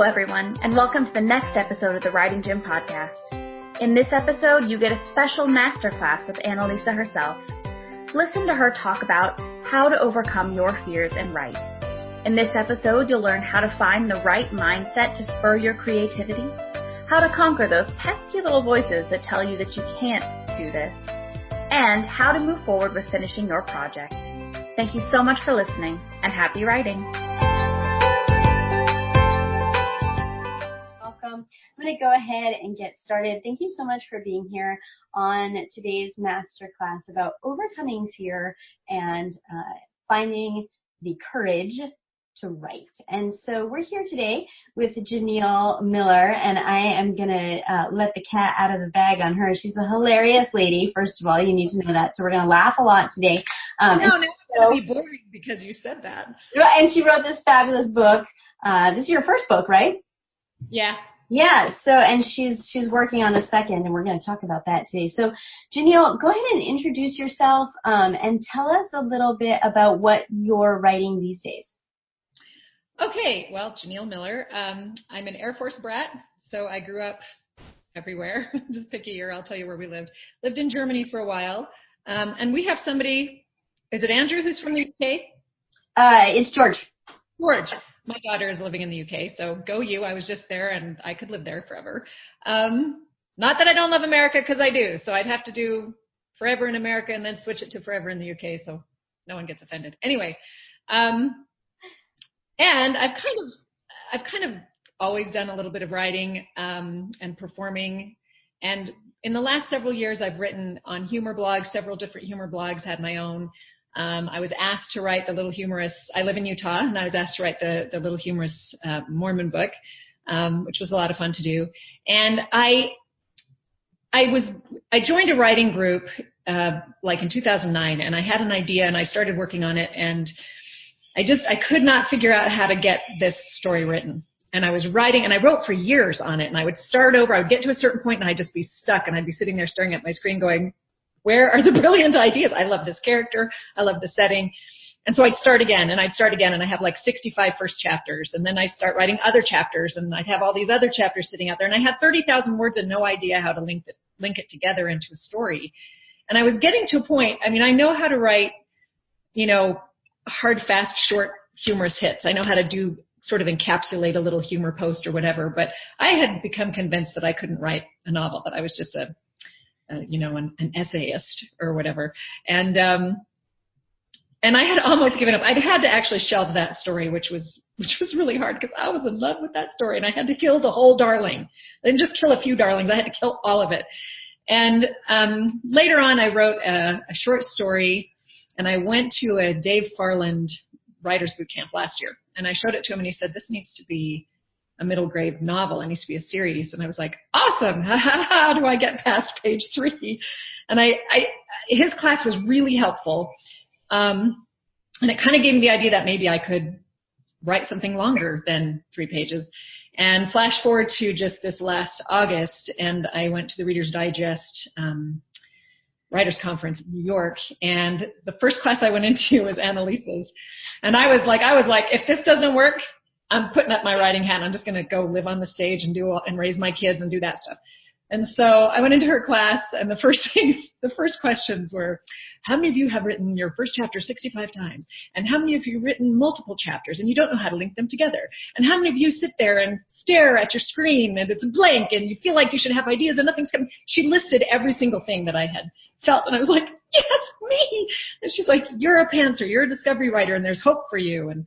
everyone, and welcome to the next episode of the Writing Gym podcast. In this episode, you get a special masterclass with Annalisa herself. Listen to her talk about how to overcome your fears and write. In this episode, you'll learn how to find the right mindset to spur your creativity, how to conquer those pesky little voices that tell you that you can't do this, and how to move forward with finishing your project. Thank you so much for listening, and happy writing. Welcome. I'm going to go ahead and get started. Thank you so much for being here on today's masterclass about overcoming fear and finding the courage to write. And so we're here today with Janiel Miller, and I am going to let the cat out of the bag on her. She's a hilarious lady, first of all. You need to know that. So we're going to laugh a lot today. No, it's going to be boring because you said that. And she wrote this fabulous book. This is your first book, right? Yeah. Yeah, so, and she's working on a second, and we're going to talk about that today. So, Janiel, go ahead and introduce yourself and tell us a little bit about what you're writing these days. Okay, well, Janiel Miller. I'm an Air Force brat, so I grew up everywhere. Just pick a year, I'll tell you where we lived. Lived in Germany for a while, and we have somebody, is it Andrew who's from the UK? It's George. George. My daughter is living in the UK, so go you. I was just there, and I could live there forever. Not that I don't love America, because I do. So I'd have to do forever in America and then switch it to forever in the UK, so no one gets offended. Anyway, and I've kind of always done a little bit of writing and performing. And in the last several years, I've written on humor blogs, several different humor blogs, had my own. I was asked to write the Little Humorous. I live in Utah, and I was asked to write the Little Humorous Mormon book, which was a lot of fun to do. And I joined a writing group like in 2009, and I had an idea, and I started working on it, and I could not figure out how to get this story written. And I was writing, and I wrote for years on it, and I would start over. I would get to a certain point, and I'd just be stuck, and I'd be sitting there staring at my screen going, where are the brilliant ideas? I love this character. I love the setting. And so I'd start again, and I have like 65 first chapters. And then I start writing other chapters, and I'd have all these other chapters sitting out there. And I had 30,000 words and no idea how to link it together into a story. And I was getting to a point, I know how to write, hard, fast, short, humorous hits. I know how to do sort of encapsulate a little humor post or whatever. But I had become convinced that I couldn't write a novel, that I was just an essayist or whatever. And I had almost given up. I'd had to actually shelve that story, which was really hard because I was in love with that story, and I had to kill the whole darling. I didn't just kill a few darlings. I had to kill all of it. And later on, I wrote a short story, and I went to a Dave Farland writer's boot camp last year, and I showed it to him, and he said, this needs to be a middle grade novel. It needs to be a series. And I was like, awesome. How do I get past page 3? And his class was really helpful. And it kind of gave me the idea that maybe I could write something longer than 3 pages. And flash forward to just this last August, and I went to the Reader's Digest Writers Conference in New York, and the first class I went into was Annalisa's. And I was like, if this doesn't work, I'm putting up my writing hat. I'm just going to go live on the stage and raise my kids and do that stuff. And so I went into her class, and the first questions were, how many of you have written your first chapter 65 times? And how many of you have written multiple chapters and you don't know how to link them together? And how many of you sit there and stare at your screen and it's blank and you feel like you should have ideas and nothing's coming? She listed every single thing that I had felt, and I was like, yes, me. And she's like, you're a pantser, you're a discovery writer, and there's hope for you. And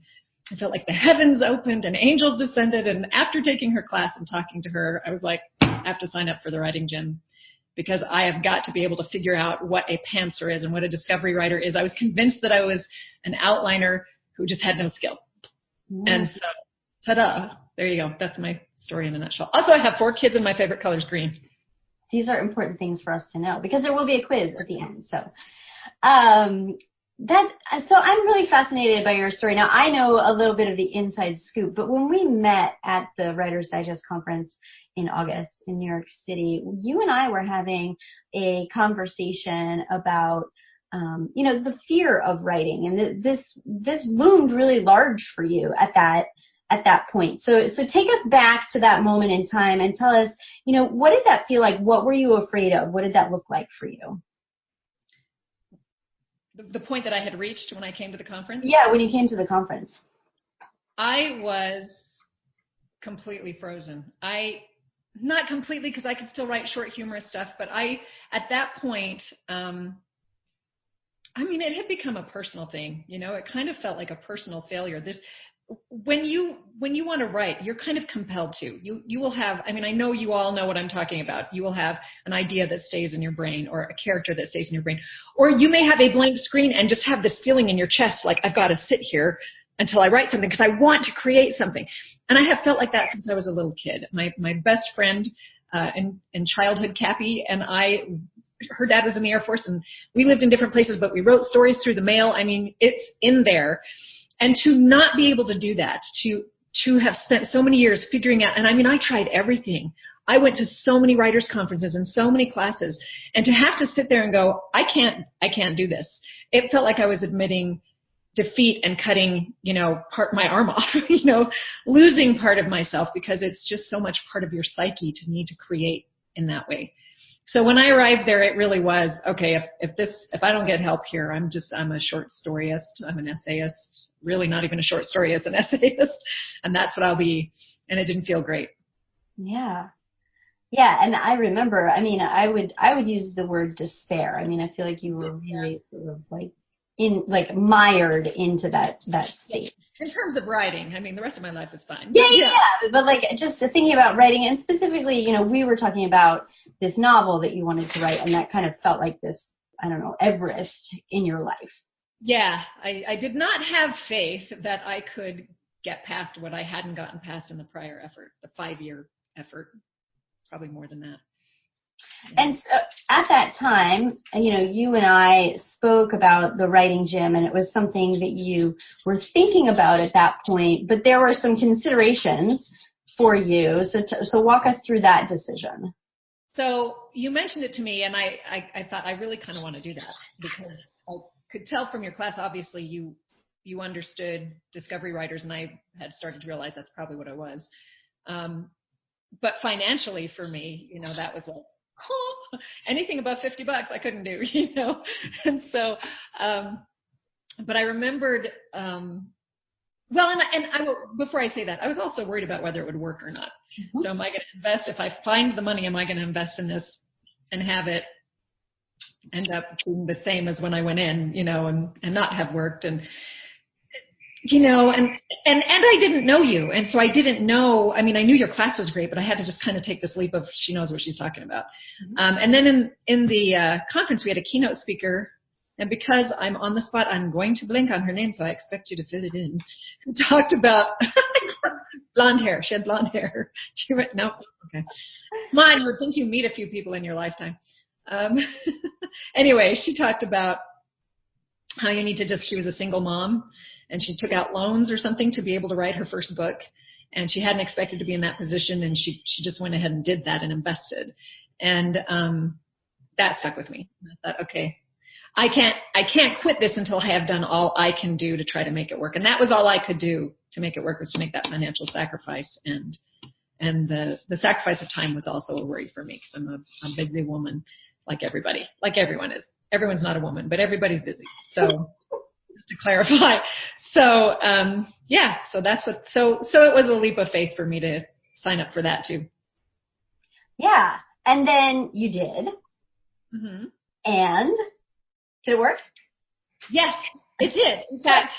I felt like the heavens opened and angels descended. And after taking her class and talking to her, I was like, I have to sign up for the Writing Gym because I have got to be able to figure out what a pantser is and what a discovery writer is. I was convinced that I was an outliner who just had no skill. And so, ta-da, there you go. That's my story in a nutshell. Also, I have 4 kids and my favorite color is green. These are important things for us to know because there will be a quiz at the end. So So I'm really fascinated by your story. Now, I know a little bit of the inside scoop, but when we met at the Writer's Digest conference in August in New York City, you and I were having a conversation about, the fear of writing. And this loomed really large for you at that at that point. So take us back to that moment in time and tell us, what did that feel like? What were you afraid of? What did that look like for you? The point that I had reached when I came to the conference? Yeah, when you came to the conference. I was completely frozen. Not completely, because I could still write short, humorous stuff, but at that point, it had become a personal thing. It kind of felt like a personal failure. When you want to write, you're kind of compelled to. You will have, I know you all know what I'm talking about. You will have an idea that stays in your brain, or a character that stays in your brain. Or you may have a blank screen and just have this feeling in your chest like, I've got to sit here until I write something because I want to create something. And I have felt like that since I was a little kid. My best friend in childhood, Cappy, and her dad was in the Air Force, and we lived in different places, but we wrote stories through the mail. It's in there. And to not be able to do that, to have spent so many years figuring out, and I tried everything. I went to so many writers' conferences and so many classes, and to have to sit there and go, I can't do this. It felt like I was admitting defeat and cutting, my arm off, losing part of myself, because it's just so much part of your psyche to need to create in that way. So when I arrived there, it really was, okay, if I don't get help here, I'm a short storyist, I'm an essayist, really not even a short storyist, an essayist, and that's what I'll be. And it didn't feel great. Yeah. Yeah, and I remember, I would use the word despair. I feel like you were really sort of mired into that state. In terms of writing, the rest of my life is fine. Yeah. But just thinking about writing, and specifically, we were talking about this novel that you wanted to write, and that kind of felt like this, Everest in your life. Yeah, I did not have faith that I could get past what I hadn't gotten past in the prior effort, the 5-year effort, probably more than that. And so at that time, you and I spoke about the writing gym, and it was something that you were thinking about at that point, but there were some considerations for you. So walk us through that decision. So you mentioned it to me, and I thought I really kind of want to do that, because I could tell from your class, obviously you understood discovery writers, and I had started to realize that's probably what I was. But financially for me, that was anything above $50 I couldn't do, And so, but I remembered, before I say that, I was also worried about whether it would work or not. Mm-hmm. So am I going to invest, if I find the money, am I going to invest in this and have it end up being the same as when I went in, and not have worked, and I didn't know you. And so I didn't know, I knew your class was great, but I had to just kind of take this leap of, she knows what she's talking about. Mm-hmm. And then in the conference, we had a keynote speaker, and because I'm on the spot, I'm going to blink on her name, so I expect you to fill it in, who talked about blonde hair. She had blonde hair. She went, no, okay. Come on, you would think you meet a few people in your lifetime. Anyway, she talked about how you need to she was a single mom, and she took out loans or something to be able to write her first book. And she hadn't expected to be in that position, and she just went ahead and did that and invested. And that stuck with me. I thought, okay, I can't quit this until I have done all I can do to try to make it work. And that was all I could do to make it work, was to make that financial sacrifice. And the sacrifice of time was also a worry for me, because I'm a busy woman, like everybody, like everyone is. Everyone's not a woman, but everybody's busy. So just to clarify. So, so that's what, so it was a leap of faith for me to sign up for that too. Yeah. And then you did. Mm-hmm. And did it work? Yes, it did. In fact,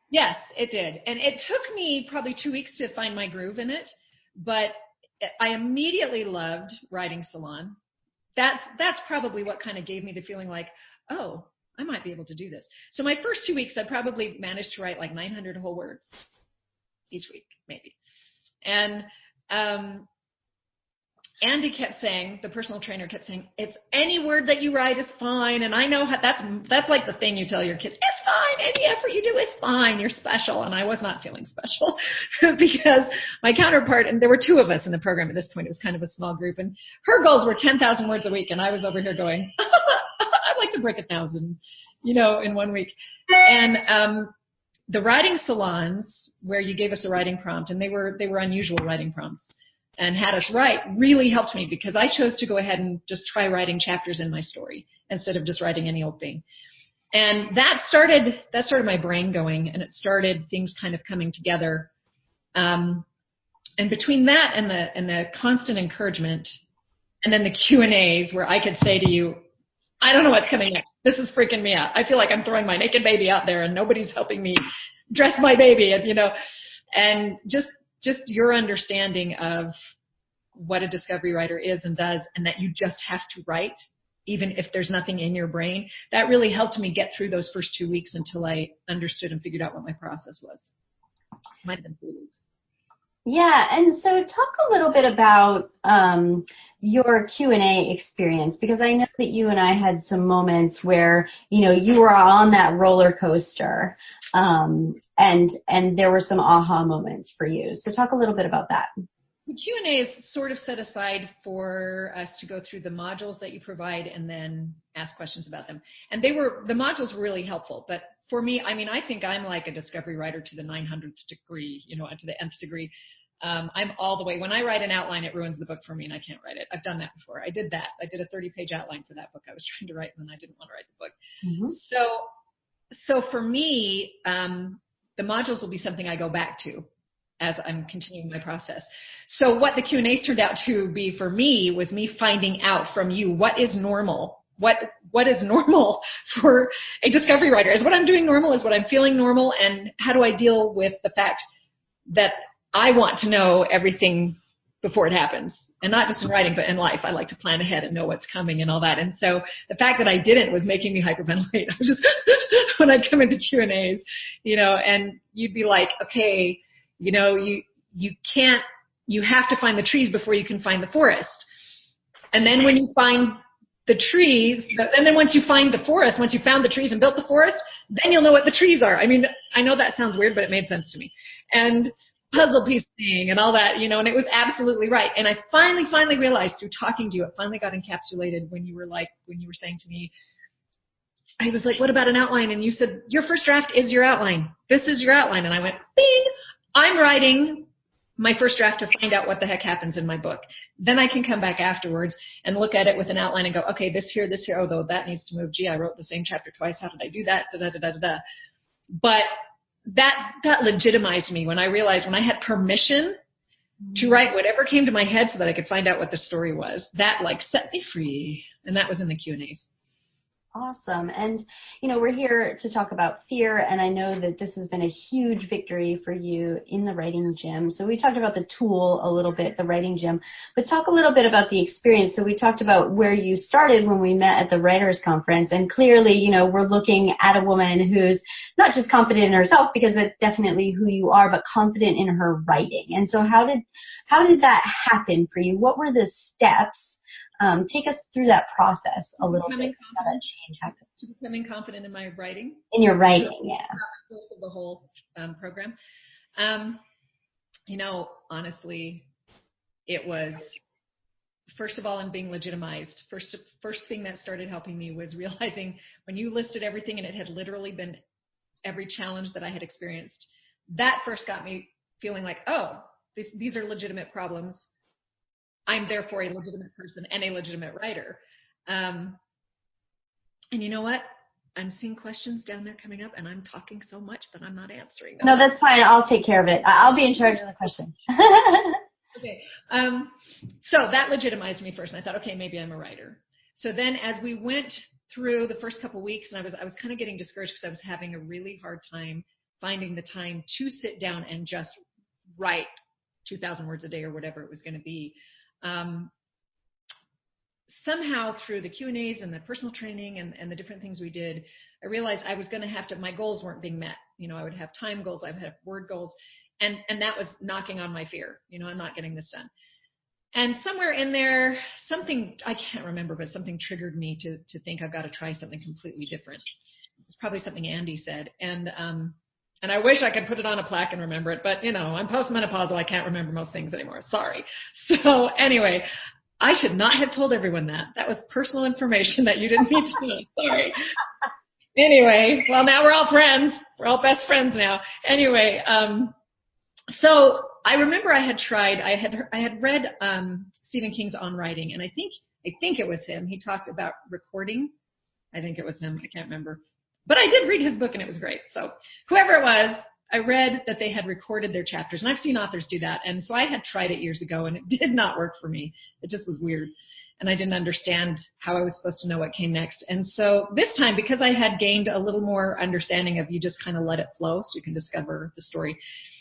yes, it did. And it took me probably 2 weeks to find my groove in it, but I immediately loved writing salon. That's probably what kind of gave me the feeling like, oh, I might be able to do this. So my first 2 weeks, I probably managed to write like 900 whole words each week, maybe. And Andy kept saying, the personal trainer kept saying, it's any word that you write is fine. And I know how that's like the thing you tell your kids, it's fine. Any effort you do is fine. You're special. And I was not feeling special because my counterpart, and there were 2 of us in the program at this point, it was kind of a small group, and her goals were 10,000 words a week. And I was over here going, I'd like to break 1,000, in 1 week. And, the writing salons where you gave us a writing prompt, and they were unusual writing prompts, and had us write, really helped me because I chose to go ahead and just try writing chapters in my story instead of just writing any old thing. And that started my brain going, and it started things kind of coming together. And between that and the constant encouragement, and then the Q&As where I could say to you, I don't know what's coming next. This is freaking me out. I feel like I'm throwing my naked baby out there and nobody's helping me dress my baby, and just your understanding of what a discovery writer is and does, and that you just have to write, even if there's nothing in your brain. That really helped me get through those first 2 weeks until I understood and figured out what my process was. Might have been 3 weeks. Yeah, and so talk a little bit about your Q&A experience, because I know that you and I had some moments where, you were on that roller coaster, and there were some aha moments for you. So talk a little bit about that. The Q&A is sort of set aside for us to go through the modules that you provide and then ask questions about them. And the modules were really helpful, but for me, I think I'm like a discovery writer to the 900th degree, to the nth degree. I'm all the way. When I write an outline, it ruins the book for me and I can't write it. I've done that before. I did that. I did a 30-page outline for that book I was trying to write, and then I didn't want to write the book. Mm-hmm. So for me, the modules will be something I go back to as I'm continuing my process. So what the Q&As turned out to be for me was me finding out from you what is normal. What is normal for a discovery writer? Is what I'm doing normal? Is what I'm feeling normal? And how do I deal with the fact that I want to know everything before it happens? And not just in writing, but in life. I like to plan ahead and know what's coming and all that. And so the fact that I didn't was making me hyperventilate. I was just, when I'd come into Q&As, and you'd be like, okay, you have to find the trees before you can find the forest. And then when you find the trees, and then once you find the forest, once you found the trees and built the forest, then you'll know what the trees are. I know that sounds weird, but it made sense to me. And puzzle piece thing and all that, and it was absolutely right. And I finally realized through talking to you, it finally got encapsulated when you were saying to me, I was like, what about an outline? And you said, your first draft is your outline. This is your outline. And I went, bing, I'm writing my first draft to find out what the heck happens in my book. Then I can come back afterwards and look at it with an outline and go, okay, this here, oh, though that needs to move. Gee, I wrote the same chapter twice. How did I do that? But that legitimized me when I realized when I had permission to write whatever came to my head so that I could find out what the story was. That set me free. And that was in the Q&As. Awesome. And, we're here to talk about fear, and I know that this has been a huge victory for you in the writing gym. So we talked about the tool a little bit, the writing gym, but talk a little bit about the experience. So we talked about where you started when we met at the Writers Conference, and clearly, we're looking at a woman who's not just confident in herself, because that's definitely who you are, but confident in her writing. And so how did that happen for you? What were the steps? Take us through that process a little bit. How that change happened. To becoming confident in my writing. In your writing, yeah. Most of the whole program. Honestly, it was first of all in being legitimized. First thing that started helping me was realizing when you listed everything and it had literally been every challenge that I had experienced. That first got me feeling like, oh, these are legitimate problems. I'm therefore a legitimate person and a legitimate writer. And you know what? I'm seeing questions down there coming up, and I'm talking so much that I'm not answering them. No, that's fine. I'll take care of it. I'll be in charge of the questions. Okay. So that legitimized me first, and I thought, okay, maybe I'm a writer. So then as we went through the first couple of weeks, and I was kind of getting discouraged because I was having a really hard time finding the time to sit down and just write 2,000 words a day or whatever it was going to be. Somehow through the Q&As and the personal training and the different things we did, I realized I was going to have to, my goals weren't being met. I would have time goals, I would have word goals, and that was knocking on my fear. I'm not getting this done. And somewhere in there, something, I can't remember, but something triggered me to think I've got to try something completely different. It's probably something Andy said. And I wish I could put it on a plaque and remember it, but I'm postmenopausal. I can't remember most things anymore. Sorry. So anyway, I should not have told everyone that. That was personal information that you didn't need to know. Sorry. Anyway, well, now we're all friends. We're all best friends now. Anyway, so I remember I had read Stephen King's On Writing, and I think it was him. He talked about recording. I think it was him. I can't remember. But I did read his book, and it was great. So whoever it was, I read that they had recorded their chapters, and I've seen authors do that. And so I had tried it years ago, and it did not work for me. It just was weird. And I didn't understand how I was supposed to know what came next. And so this time, because I had gained a little more understanding of you just kind of let it flow so you can discover the story,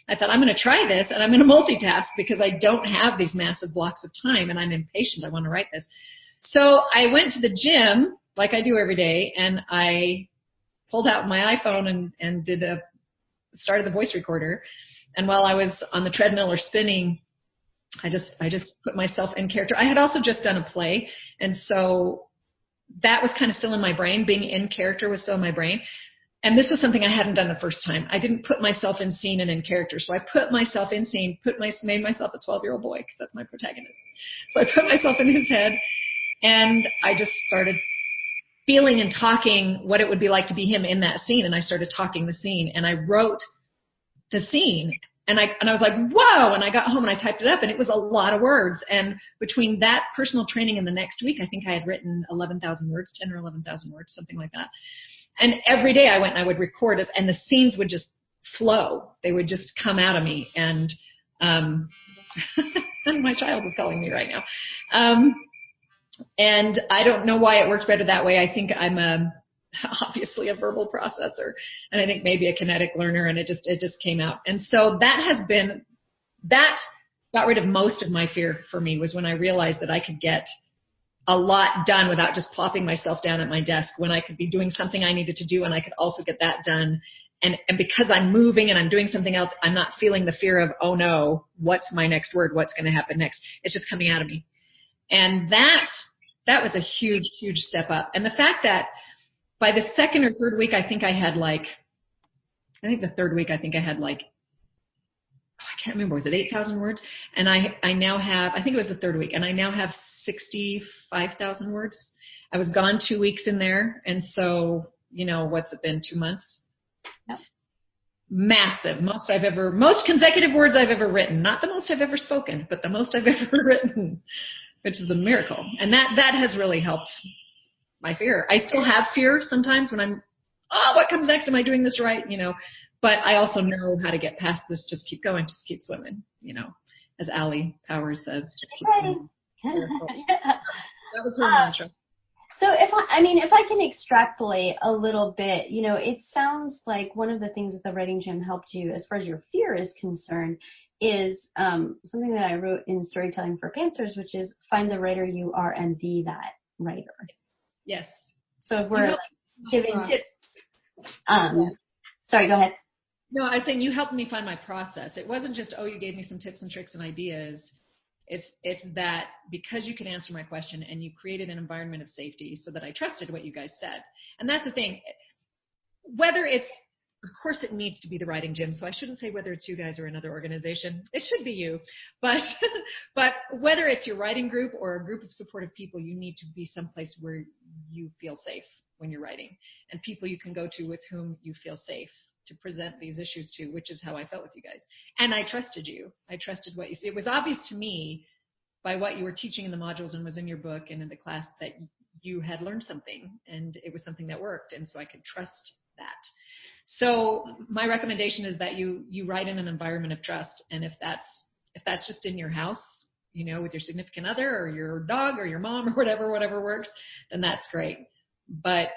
I thought, I'm going to try this, and I'm going to multitask because I don't have these massive blocks of time, and I'm impatient. I want to write this. So I went to the gym, like I do every day, and I pulled out my iPhone and started the voice recorder. And while I was on the treadmill or spinning, I just put myself in character. I had also just done a play, and so that was kind of still in my brain. Being in character was still in my brain. And this was something I hadn't done the first time. I didn't put myself in scene and in character. So I put myself in scene, made myself a 12-year-old boy, because that's my protagonist. So I put myself in his head, and I just started feeling and talking what it would be like to be him in that scene. And I started talking the scene, and I wrote the scene. And I was like, whoa. And I got home and I typed it up, and it was a lot of words. And between that personal training and the next week, I think I had written 11,000 words, 10 or 11,000 words, something like that. And every day I went and I would record it, and the scenes would just flow. They would just come out of me. And, and my child is calling me right now. And I don't know why it works better that way. I think I'm obviously a verbal processor, and I think maybe a kinetic learner, and it just came out. And so that got rid of most of my fear for me, was when I realized that I could get a lot done without just plopping myself down at my desk, when I could be doing something I needed to do, and I could also get that done. And because I'm moving and I'm doing something else, I'm not feeling the fear of, oh no, what's my next word? What's going to happen next? It's just coming out of me. And that was a huge, huge step up. And the fact that by the second or third week, I think the third week, I can't remember, was it 8,000 words? And I now have, I think it was the third week, and I now have 65,000 words. I was gone 2 weeks in there. And so, what's it been, 2 months? Yep. Massive. Most consecutive words I've ever written. Not the most I've ever spoken, but the most I've ever written, which is a miracle. And that has really helped my fear. I still have fear sometimes when I'm, what comes next? Am I doing this right? But I also know how to get past this. Just keep going. Just keep swimming. As Allie Powers says, just keep swimming. That was her mantra. So if I can extrapolate a little bit, it sounds like one of the things that the writing gym helped you, as far as your fear is concerned, is something that I wrote in Storytelling for Pantsers, which is find the writer you are and be that writer. Yes. So if we're giving tips, sorry, go ahead. No, I think you helped me find my process. It wasn't just, you gave me some tips and tricks and ideas. It's that because you could answer my question, and you created an environment of safety so that I trusted what you guys said. And that's the thing. Whether it's, of course it needs to be the writing gym, so I shouldn't say whether it's you guys or another organization. It should be you. But whether it's your writing group or a group of supportive people, you need to be someplace where you feel safe when you're writing, and people you can go to with whom you feel safe to present these issues to, which is how I felt with you guys. And I trusted you. I trusted what you said. It was obvious to me by what you were teaching in the modules and was in your book and in the class that you had learned something, and it was something that worked. And so I could trust that. So my recommendation is that you write in an environment of trust. And if that's just in your house, with your significant other or your dog or your mom or whatever works, then that's great. But,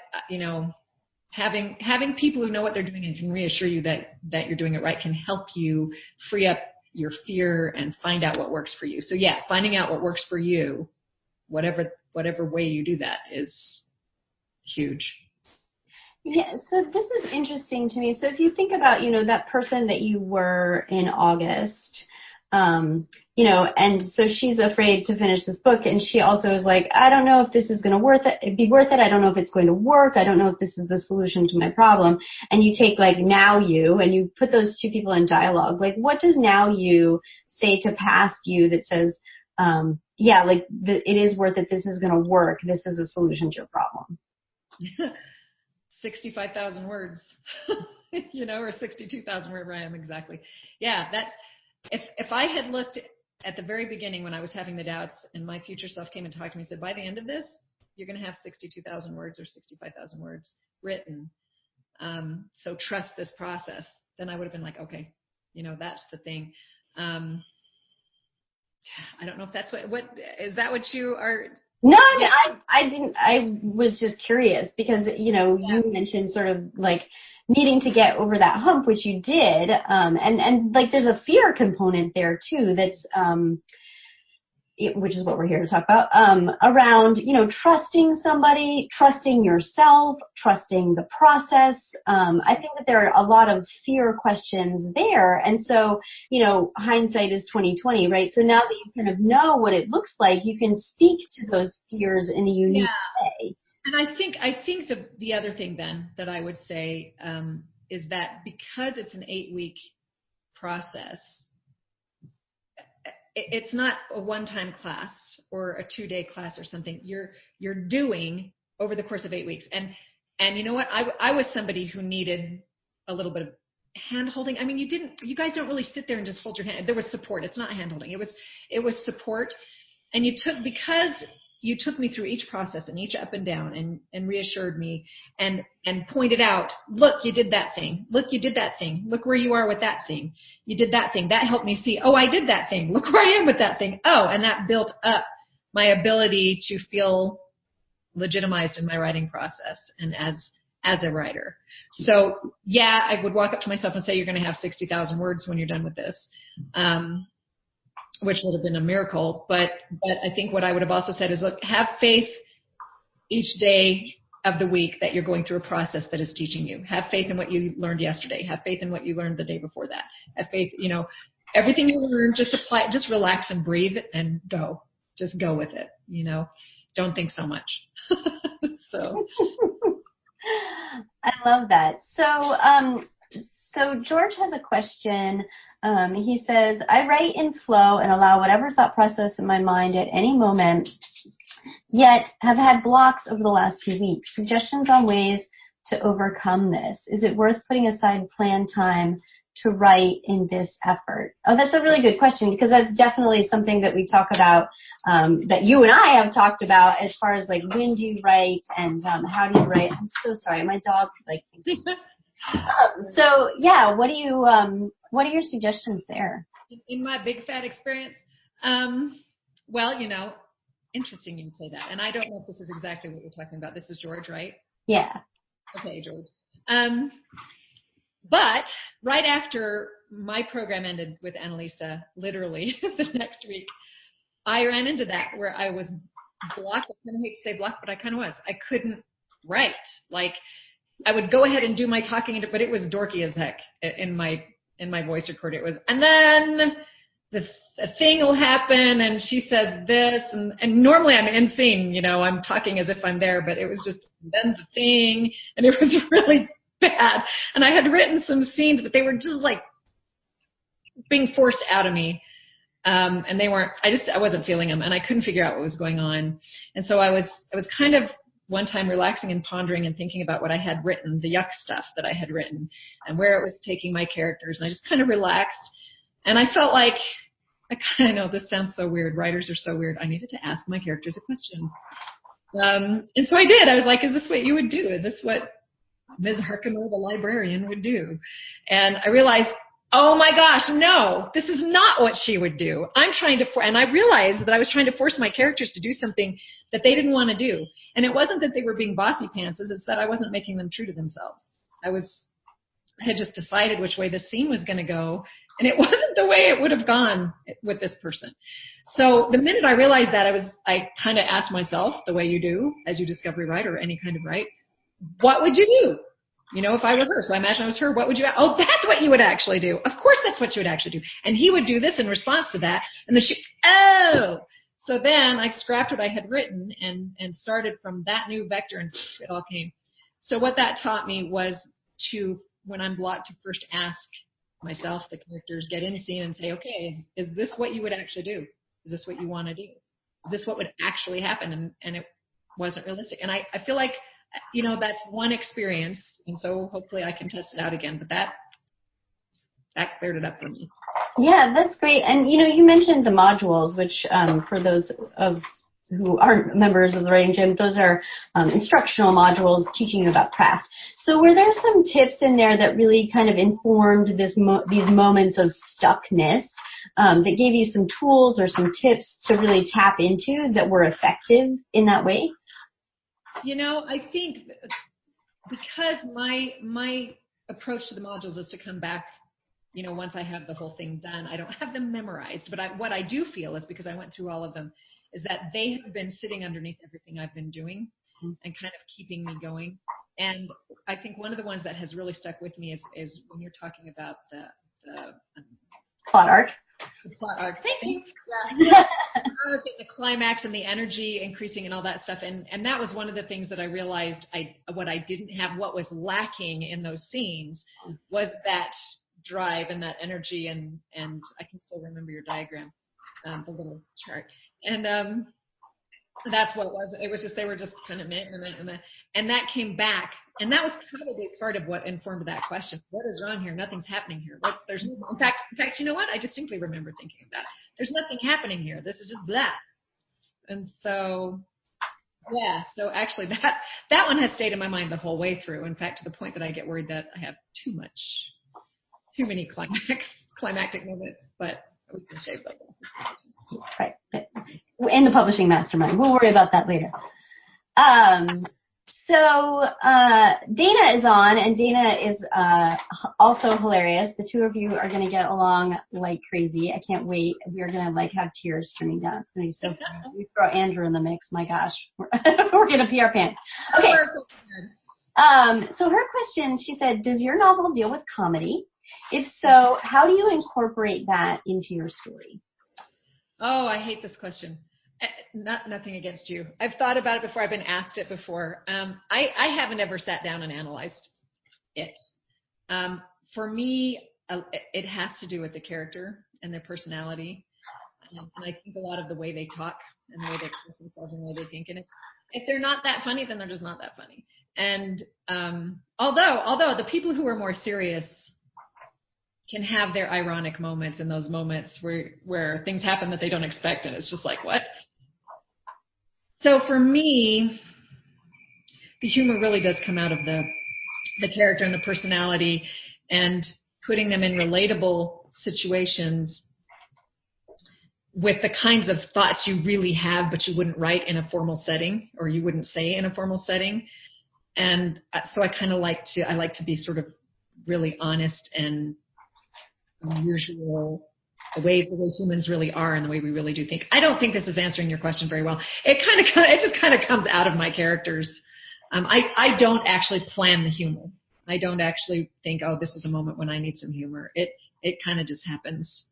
having people who know what they're doing and can reassure you that you're doing it right can help you free up your fear and find out what works for you. So yeah, finding out what works for you, whatever way you do that, is huge. Yeah, so this is interesting to me. So if you think about, that person that you were in August, and so she's afraid to finish this book, and she also is like, I don't know if this is going to be worth it. I don't know if it's going to work. I don't know if this is the solution to my problem. And you take now you, and you put those two people in dialogue. What does now you say to past you that says, it is worth it. This is going to work. This is a solution to your problem. 65,000 words, or 62,000, wherever I am exactly. Yeah, that's, if I had looked at the very beginning when I was having the doubts and my future self came and talked to me and said, by the end of this, you're going to have 62,000 words or 65,000 words written. So trust this process. Then I would have been like, okay, that's the thing. I don't know if that's what is that what you are? No, I didn't. I was just curious because, you mentioned sort of like needing to get over that hump, which you did. And like there's a fear component there too that's, which is what we're here to talk about, around, trusting somebody, trusting yourself, trusting the process. I think that there are a lot of fear questions there. And so, hindsight is 20/20, right? So now that you kind of know what it looks like, you can speak to those fears in a unique way. And I think the other thing then that I would say, is that because it's an 8-week process, it's not a one-time class or a 2-day class or something. You're doing over the course of 8 weeks. And you know what? I was somebody who needed a little bit of hand-holding. I mean, you guys don't really sit there and just hold your hand. There was support. It's not hand-holding. It was support. And because you took me through each process and each up and down and reassured me and pointed out, look, you did that thing. Look, you did that thing. Look where you are with that thing. You did that thing. That helped me see, oh, I did that thing. Look where I am with that thing. Oh, and that built up my ability to feel legitimized in my writing process and as a writer. So yeah, I would walk up to myself and say, you're going to have 60,000 words when you're done with this. Which would have been a miracle. But I think what I would have also said is, look, have faith each day of the week that you're going through a process that is teaching you. Have faith in what you learned yesterday. Have faith in what you learned the day before that. Have faith, everything you learn, just apply, just relax and breathe and go. Just go with it, Don't think so much. So. I love that. So George has a question. He says, I write in flow and allow whatever thought process in my mind at any moment, yet have had blocks over the last few weeks. Suggestions on ways to overcome this. Is it worth putting aside planned time to write in this effort? Oh, that's a really good question, because that's definitely something that we talk about, that you and I have talked about as far as like when do you write and how do you write. I'm so sorry. My dog so yeah, what are your suggestions there? In my big fat experience, well, interesting you would say that. And I don't know if this is exactly what you're talking about. This is George, right? Yeah. Okay, George. But right after my program ended with Annalisa, literally the next week, I ran into that where I was blocked. I kind of hate to say blocked, but I kind of was. I couldn't write. Like, I would go ahead and do my talking, but it was dorky as heck in my voice recorder. It was, and then a thing will happen, and she says this, and normally I'm in scene, I'm talking as if I'm there, but it was just then the thing, and it was really bad. And I had written some scenes, but they were just like being forced out of me, and they weren't. I wasn't feeling them, and I couldn't figure out what was going on, and so I was kind of one time relaxing and pondering and thinking about what I had written, the yuck stuff that I had written and where it was taking my characters. And I just kind of relaxed. And I felt like, I know this sounds so weird. Writers are so weird. I needed to ask my characters a question. And so I did. I was like, is this what you would do? Is this what Ms. Herkimer, the librarian, would do? And I realized, oh my gosh, no, this is not what she would do. And I realized that I was trying to force my characters to do something that they didn't want to do. And it wasn't that they were being bossy pantses, it's that I wasn't making them true to themselves. I had just decided which way the scene was going to go, and it wasn't the way it would have gone with this person. So the minute I realized that, I kind of asked myself, the way you do as you discovery write or any kind of write, what would you do? If I were her. So I imagine I was her, what would you, oh, that's what you would actually do. Of course that's what you would actually do. And he would do this in response to that. And then so then I scrapped what I had written and started from that new vector, and it all came. So what that taught me was to, when I'm blocked, to first ask myself, the characters, get in scene and say, okay, is this what you would actually do? Is this what you want to do? Is this what would actually happen? And it wasn't realistic. And I feel like that's one experience. And so hopefully I can test it out again. But that cleared it up for me. Yeah, that's great. And, you mentioned the modules, which for those who aren't members of the Writing Gym, those are instructional modules teaching you about craft. So were there some tips in there that really kind of informed these moments of stuckness that gave you some tools or some tips to really tap into that were effective in that way? I think because my approach to the modules is to come back, once I have the whole thing done. I don't have them memorized, but what I do feel is, because I went through all of them, is that they have been sitting underneath everything I've been doing and kind of keeping me going. And I think one of the ones that has really stuck with me is when you're talking about the plot arc. The plot arc. Thank you. Yeah. The climax and the energy increasing and all that stuff. And that was one of the things that I realized what I didn't have, what was lacking in those scenes was that drive and that energy. And I can still remember your diagram, the little chart. And that's what it was. It was just, they were just kind of meh. And that came back. And that was probably part of what informed that question. What is wrong here? Nothing's happening here. In fact, you know what? I distinctly remember thinking of that. There's nothing happening here. This is just blah. And so, yeah. So actually that one has stayed in my mind the whole way through. In fact, to the point that I get worried that I have too many climactic moments, but we can shave those. Right. In the publishing mastermind. We'll worry about that later. So Dana is on, and Dana is also hilarious. The two of you are going to get along like crazy. I can't wait. We are going to have tears streaming down. It's going to be so fun. We throw Andrew in the mix. My gosh, we're going to pee our pants. Okay. So her question, she said, does your novel deal with comedy? If so, how do you incorporate that into your story? Oh, I hate this question. Nothing against you. I've thought about it before. I've been asked it before. I haven't ever sat down and analyzed it. For me, it has to do with the character and their personality. And I think a lot of the way they talk and the way they express themselves and the way they think. And if they're not that funny, then they're just not that funny. And although the people who are more serious can have their ironic moments, and those moments where things happen that they don't expect, and it's just like, what? So for me, the humor really does come out of the character and the personality, and putting them in relatable situations with the kinds of thoughts you really have, but you wouldn't write in a formal setting, or you wouldn't say in a formal setting. And so I like to be sort of really honest and unusual, the way humans really are and the way we really do think. I don't think this is answering your question very well. It just kind of comes out of my characters. I don't actually plan the humor. I don't actually think, oh, this is a moment when I need some humor. It kind of just happens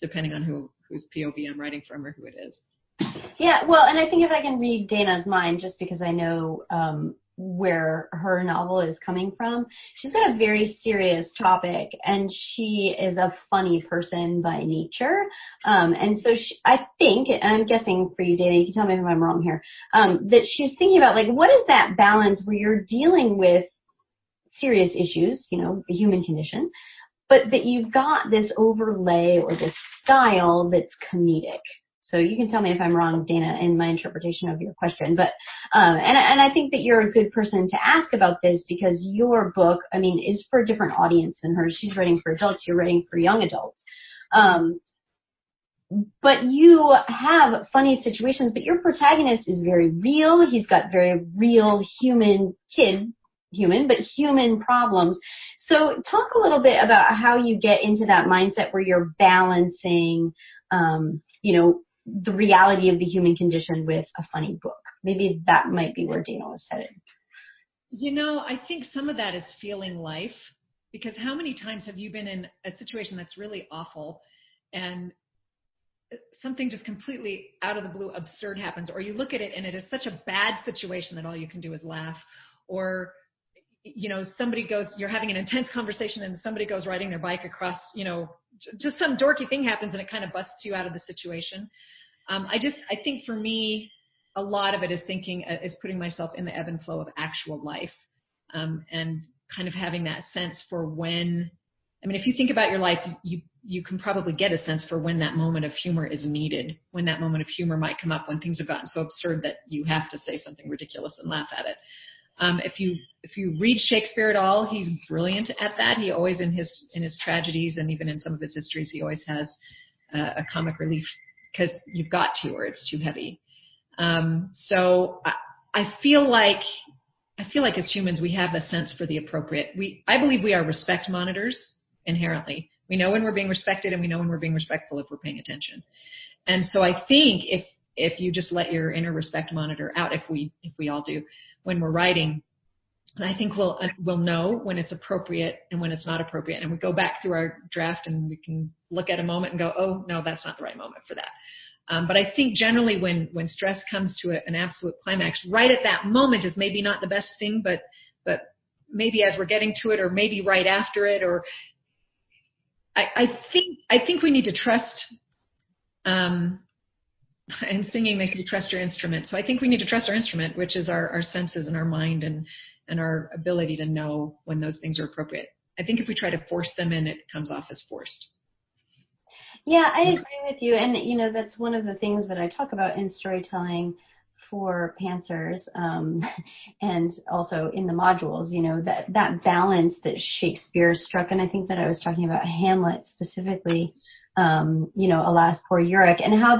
depending on whose POV I'm writing from or who it is. Yeah, well, and I think if I can read Dana's mind, just because I know where her novel is coming from, she's got a very serious topic, and she is a funny person by nature. And so I think, and I'm guessing for you, Dana, you can tell me if I'm wrong here, that she's thinking about, what is that balance where you're dealing with serious issues, the human condition, but that you've got this overlay or this style that's comedic. So you can tell me if I'm wrong, Dana, in my interpretation of your question. But and I think that you're a good person to ask about this, because your book, is for a different audience than hers. She's writing for adults. You're writing for young adults. But you have funny situations, but your protagonist is very real. He's got very real human problems. So talk a little bit about how you get into that mindset where you're balancing, the reality of the human condition with a funny book. Maybe that might be where Dana was headed. I think some of that is feeling life, because how many times have you been in a situation that's really awful and something just completely out of the blue absurd happens, or you look at it and it is such a bad situation that all you can do is laugh, or you're having an intense conversation and somebody goes riding their bike across, just some dorky thing happens and it kind of busts you out of the situation. I think for me, a lot of it is putting myself in the ebb and flow of actual life, and kind of having that sense for when, I mean, if you think about your life, you can probably get a sense for when that moment of humor is needed, when that moment of humor might come up, when things have gotten so absurd that you have to say something ridiculous and laugh at it. If you read Shakespeare at all, he's brilliant at that. He always, in his tragedies and even in some of his histories, he always has a comic relief, because you've got to, or it's too heavy. So I feel like as humans, we have a sense for the appropriate. I believe we are respect monitors inherently. We know when we're being respected, and we know when we're being respectful if we're paying attention. And so I think if you just let your inner respect monitor out, if we all do, when we're writing, I think we'll know when it's appropriate and when it's not appropriate. And we go back through our draft and we can look at a moment and go, oh, no, that's not the right moment for that. But I think generally when stress comes to an absolute climax, right at that moment is maybe not the best thing, but maybe as we're getting to it, or maybe right after it, or I think we need to trust, and singing makes you trust your instrument. So I think we need to trust our instrument, which is our senses and our mind and our ability to know when those things are appropriate. I think if we try to force them in, it comes off as forced. Yeah, I agree with you. And, that's one of the things that I talk about in storytelling for Pantsers, and also in the modules, that balance that Shakespeare struck. And I think that I was talking about Hamlet specifically, alas, poor Yorick, and how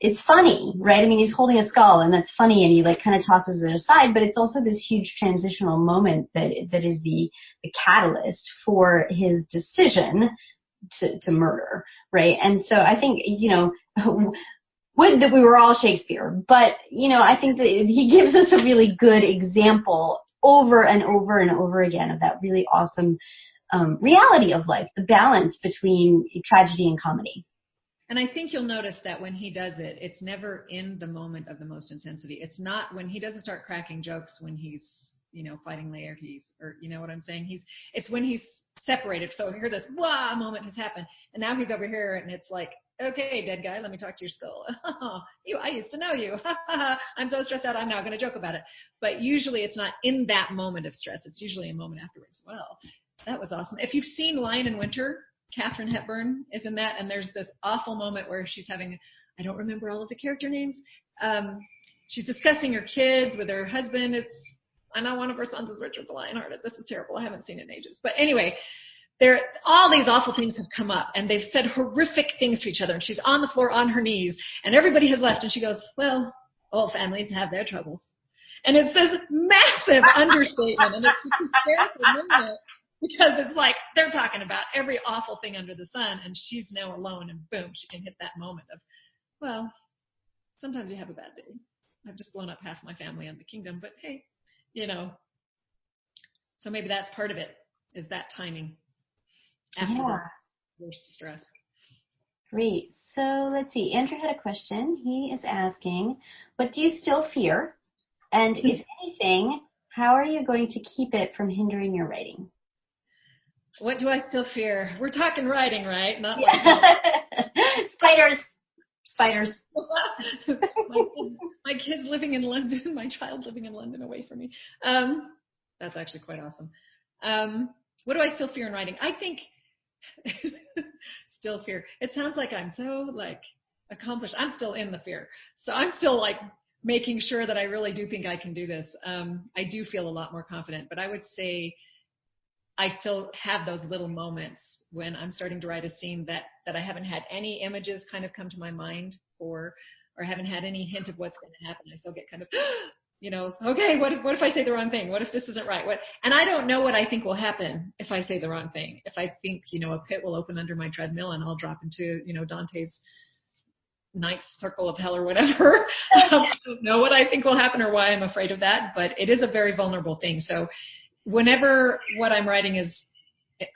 it's funny, right? I mean, he's holding a skull, and that's funny, and he kind of tosses it aside, but it's also this huge transitional moment that is the catalyst for his decision to murder, right? And so I think, would that we were all Shakespeare, but, I think that he gives us a really good example over and over and over again of that really awesome reality of life, the balance between tragedy and comedy. And I think you'll notice that when he does it, it's never in the moment of the most intensity. It's not when he doesn't start cracking jokes when he's, fighting Laertes, or you know what I'm saying? It's when he's separated. So here this moment has happened, and now he's over here, and it's like, okay, dead guy, let me talk to your skull. I used to know you. I'm so stressed out, I'm now going to joke about it. But usually it's not in that moment of stress. It's usually a moment afterwards. Well, that was awesome. If you've seen Lion in Winter, Katharine Hepburn is in that, and there's this awful moment where she's having, I don't remember all of the character names. She's discussing her kids with her husband. I know one of her sons is Richard the Lionhearted. This is terrible. I haven't seen it in ages. But anyway, all these awful things have come up, and they've said horrific things to each other, and she's on the floor on her knees, and everybody has left, and she goes, well, all families have their troubles. And it's this massive understatement, and it's this hysterical moment, because it's like they're talking about every awful thing under the sun, and she's now alone, and boom, she can hit that moment of, well, sometimes you have a bad day. I've just blown up half my family and the kingdom, but hey, so maybe that's part of it, is that timing after the worst stress. Great. So let's see. Andrew had a question. He is asking, what do you still fear? And if anything, how are you going to keep it from hindering your writing? What do I still fear? We're talking writing, right? Not Spiders. my kids living in London, my child living in London away from me. That's actually quite awesome. What do I still fear in writing? I think still fear. It sounds like I'm so accomplished. I'm still in the fear. So I'm still making sure that I really do think I can do this. I do feel a lot more confident, but I would say I still have those little moments when I'm starting to write a scene that I haven't had any images kind of come to my mind or haven't had any hint of what's going to happen. I still get kind of, okay, what if I say the wrong thing? What if this isn't right? And I don't know what I think will happen if I say the wrong thing. If I think, a pit will open under my treadmill and I'll drop into, Dante's ninth circle of hell or whatever. I don't know what I think will happen or why I'm afraid of that, but it is a very vulnerable thing. So whenever what I'm writing is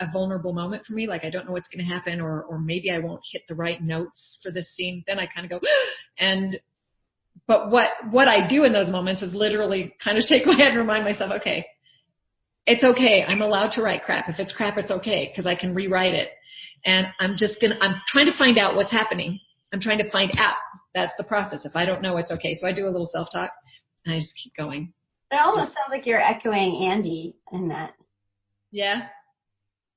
a vulnerable moment for me, I don't know what's going to happen, or maybe I won't hit the right notes for this scene, then I kind of go, but what I do in those moments is literally kind of shake my head and remind myself, okay, it's okay. I'm allowed to write crap. If it's crap, it's okay, because I can rewrite it. And I'm trying to find out what's happening. I'm trying to find out that's the process. If I don't know, it's okay. So I do a little self-talk and I just keep going. It almost sounds like you're echoing Andy in that. Yeah.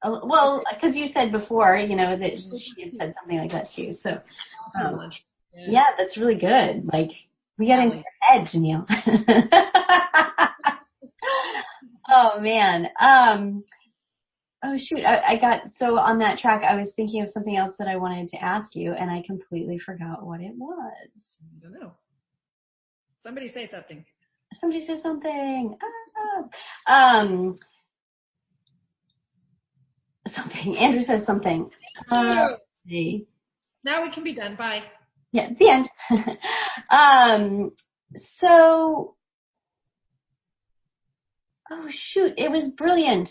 Well, because you said before, that she had said something like that too. So, yeah, that's really good. Like, we got into your head, Janiel. Oh, man. Oh, shoot. I got, so on that track, I was thinking of something else that I wanted to ask you, and I completely forgot what it was. I don't know. Somebody say something. Somebody say something. Something. Andrew says something. See. Now we can be done. Bye. Yeah, the end. So, oh shoot, it was brilliant.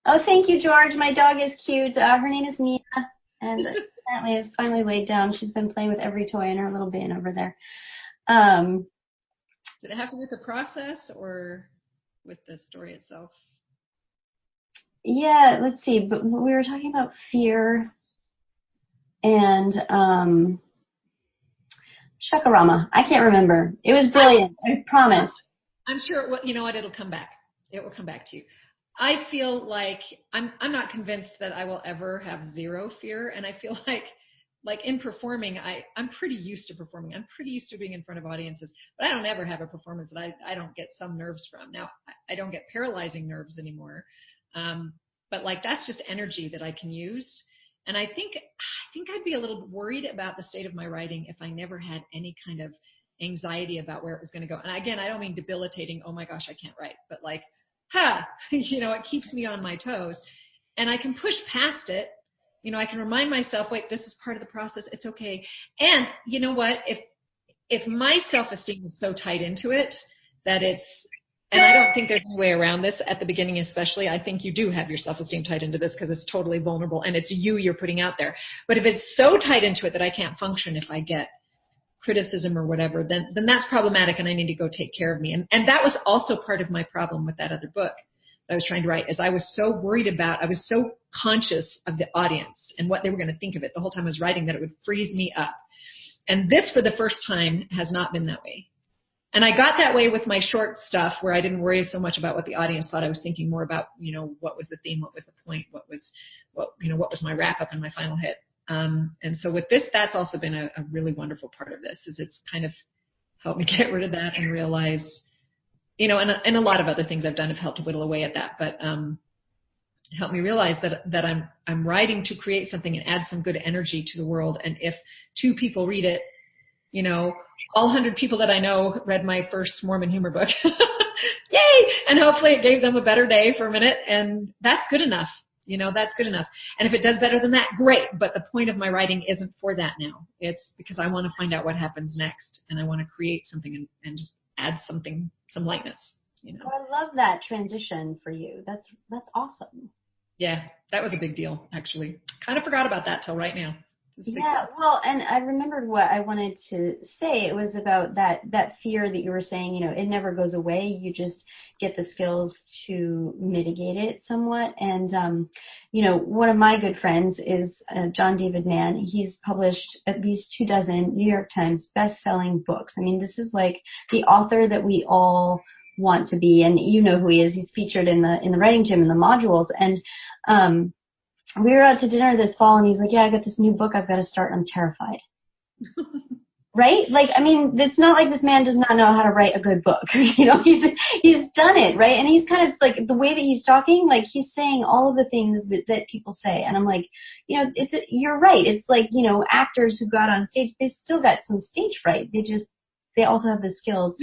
Oh, thank you, George. My dog is cute. Her name is Mia, and apparently is finally laid down. She's been playing with every toy in her little bin over there. Did it have to do with the process or with the story itself? Yeah, let's see. But we were talking about fear and Shakarama. I can't remember. It was brilliant. I promise. I'm sure. You know what? It'll come back. It will come back to you. I feel like I'm not convinced that I will ever have zero fear, and I feel like in performing, I'm pretty used to performing. I'm pretty used to being in front of audiences, but I don't ever have a performance that I don't get some nerves from. Now, I don't get paralyzing nerves anymore, but like that's just energy that I can use. And I think I'd be a little worried about the state of my writing if I never had any kind of anxiety about where it was going to go. And again, I don't mean debilitating, oh my gosh, I can't write, but like, it keeps me on my toes. And I can push past it. I can remind myself, wait, this is part of the process. It's okay. And you know what? If my self-esteem is so tied into it that and I don't think there's any way around this at the beginning, especially. I think you do have your self-esteem tied into this because it's totally vulnerable and it's you're putting out there. But if it's so tied into it that I can't function if I get criticism or whatever, then that's problematic and I need to go take care of me. And that was also part of my problem with that other book that I was trying to write, is I was so worried about, I was so conscious of the audience and what they were going to think of it the whole time I was writing that it would freeze me up. And this, for the first time, has not been that way. And I got that way with my short stuff where I didn't worry so much about what the audience thought. I was thinking more about, what was the theme, what was the point, what was my wrap up and my final hit. And so with this, that's also been a really wonderful part of this, is it's kind of helped me get rid of that and realize, and a lot of other things I've done have helped to whittle away at that, but helped me realize that I'm writing to create something and add some good energy to the world. And if 2 people read it, all 100 people that I know read my first Mormon humor book. Yay! And hopefully it gave them a better day for a minute, and that's good enough. That's good enough. And if it does better than that, great. But the point of my writing isn't for that now. It's because I want to find out what happens next, and I want to create something and just add something, some lightness. Well, I love that transition for you. That's awesome. Yeah, that was a big deal, actually. Kind of forgot about that till right now. Yeah, well, and I remembered what I wanted to say. It was about that fear that you were saying, it never goes away. You just get the skills to mitigate it somewhat. And, one of my good friends is John David Mann. He's published at least 24 New York Times best-selling books. I mean, this is like the author that we all want to be, and you know who he is. He's featured in the writing gym in the modules. And we were out to dinner this fall, and he's like, yeah, I got this new book I've got to start. I'm terrified. Right? Like, I mean, it's not like this man does not know how to write a good book. He's done it, right? And he's kind of like, the way that he's talking, like he's saying all of the things that people say. And I'm like, you're right. It's like, actors who got on stage, they still got some stage fright. They also have the skills.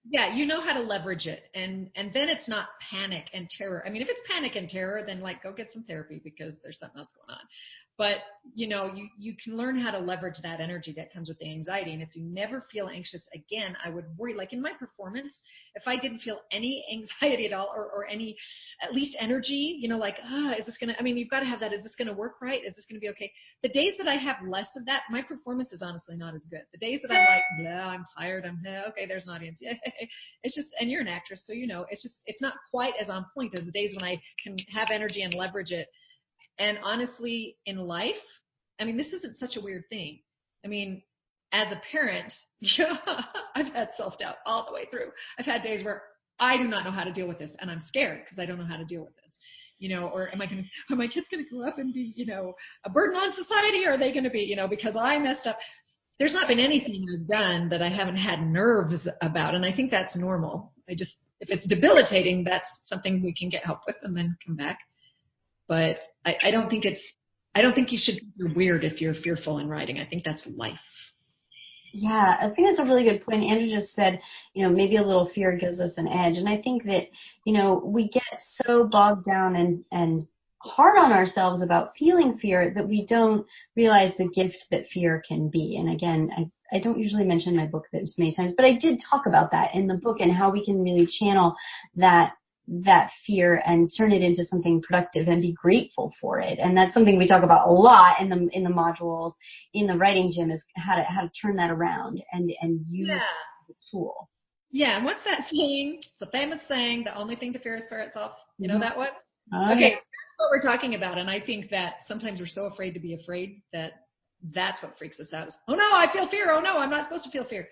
Yeah, you know how to leverage it. And then it's not panic and terror. I mean, if it's panic and terror, then like go get some therapy because there's something else going on. But, you can learn how to leverage that energy that comes with the anxiety. And if you never feel anxious again, I would worry, like in my performance, if I didn't feel any anxiety at all or any, at least energy, like, is this going to, I mean, you've got to have that. Is this going to work right? Is this going to be okay? The days that I have less of that, my performance is honestly not as good. The days that I'm like, blah, I'm tired. Okay, there's an audience. It's just, and you're an actress, so it's not quite as on point as the days when I can have energy and leverage it. And honestly, in life, I mean, this isn't such a weird thing. I mean, as a parent, I've had self-doubt all the way through. I've had days where I do not know how to deal with this, and I'm scared because I don't know how to deal with this. Or are my kids going to grow up and be, a burden on society? Or are they going to be, because I messed up? There's not been anything I've done that I haven't had nerves about. And I think that's normal. If it's debilitating, that's something we can get help with and then come back. But I don't think you should feel weird if you're fearful in writing. I think that's life. Yeah, I think that's a really good point. Andrew just said, maybe a little fear gives us an edge. And I think that, we get so bogged down and hard on ourselves about feeling fear that we don't realize the gift that fear can be. And again, I don't usually mention my book this many times, but I did talk about that in the book and how we can really channel that fear and turn it into something productive and be grateful for it. And that's something we talk about a lot in the modules in the writing gym, is how to turn that around and use the tool. Yeah, and what's that saying? It's the famous saying, the only thing to fear is fear itself. You know that one? Okay, that's what we're talking about. And I think that sometimes we're so afraid to be afraid that's what freaks us out. Oh no, I feel fear. Oh no, I'm not supposed to feel fear.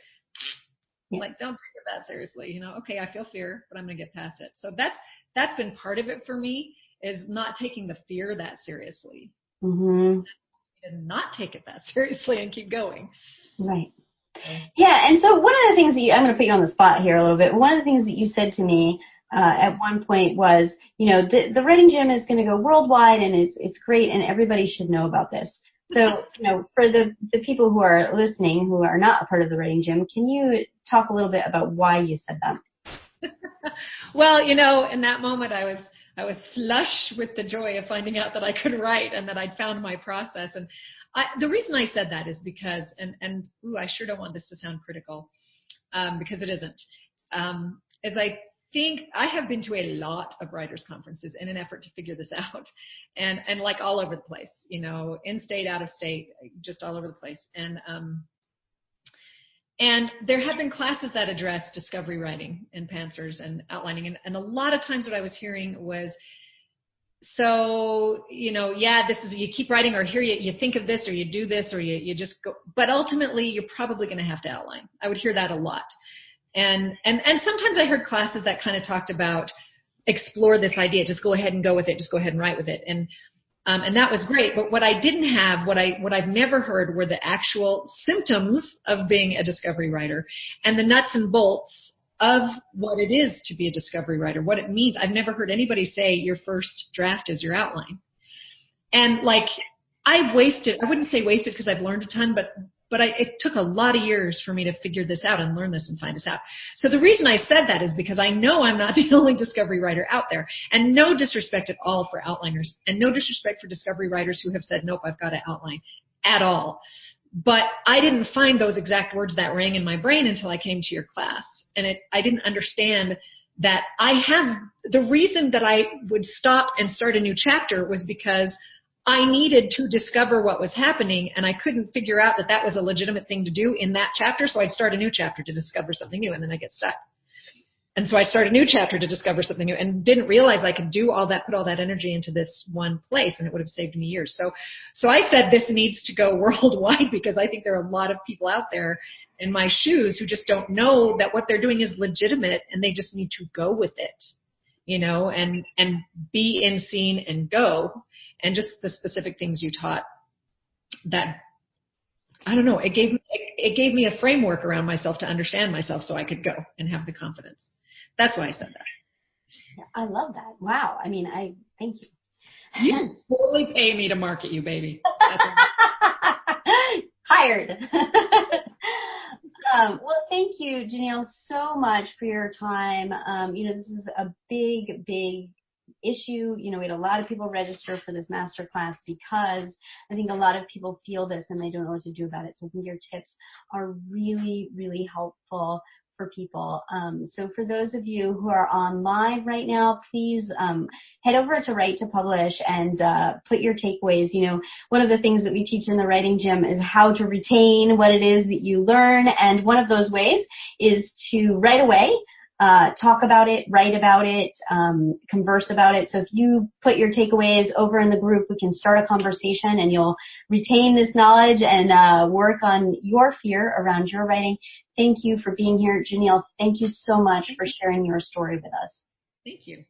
Yeah. Like, don't take it that seriously. Okay, I feel fear, but I'm going to get past it. So that's been part of it for me, is not taking the fear that seriously. Mm-hmm. And not take it that seriously and keep going. Right. Yeah, and so one of the things I'm going to put you on the spot here a little bit. One of the things that you said to me at one point was, the writing gym is going to go worldwide and it's great and everybody should know about this. So, for the people who are listening who are not a part of the writing gym, can you talk a little bit about why you said that? Well, in that moment I was flush with the joy of finding out that I could write and that I'd found my process. And the reason I said that is because, I sure don't want this to sound critical, because it isn't, is I think I have been to a lot of writers' conferences in an effort to figure this out, and like all over the place, in state, out of state, just all over the place. And there have been classes that address discovery writing and pantsers and outlining, and a lot of times what I was hearing was, so, this is, you keep writing, or here you think of this, or you do this, or you just go, but ultimately you're probably going to have to outline. I would hear that a lot. And sometimes I heard classes that kind of talked about explore this idea, just go ahead and go with it, just go ahead and write with it. And that was great. But what I didn't have, what I've never heard, were the actual symptoms of being a discovery writer and the nuts and bolts of what it is to be a discovery writer, what it means. I've never heard anybody say your first draft is your outline. And I wouldn't say wasted because I've learned a ton, but it took a lot of years for me to figure this out and learn this and find this out. So the reason I said that is because I know I'm not the only discovery writer out there, and no disrespect at all for outliners, and no disrespect for discovery writers who have said, nope, I've got to outline at all. But I didn't find those exact words that rang in my brain until I came to your class. And I didn't understand that the reason that I would stop and start a new chapter was because I needed to discover what was happening, and I couldn't figure out that was a legitimate thing to do in that chapter, so I'd start a new chapter to discover something new, and then I get stuck. And so I start a new chapter to discover something new, and didn't realize I could do all that, put all that energy into this one place, and it would have saved me years. So I said this needs to go worldwide, because I think there are a lot of people out there in my shoes who just don't know that what they're doing is legitimate, and they just need to go with it, and be in scene and go. And just the specific things you taught, that, I don't know, it gave me a framework around myself to understand myself so I could go and have the confidence. That's why I said that. Yeah, I love that. Wow. I mean, thank you. You should totally pay me to market you, baby. Hired. Well, thank you, Janiel, so much for your time. This is a big, big issue. We had a lot of people register for this masterclass because I think a lot of people feel this and they don't know what to do about it. So I think your tips are really, really helpful for people. So for those of you who are on live right now, please head over to Write to Publish and put your takeaways. One of the things that we teach in the writing gym is how to retain what it is that you learn. And one of those ways is to right away talk about it, write about it, converse about it. So if you put your takeaways over in the group, we can start a conversation and you'll retain this knowledge and work on your fear around your writing. Thank you for being here. Janiel, thank you so much for sharing your story with us. Thank you.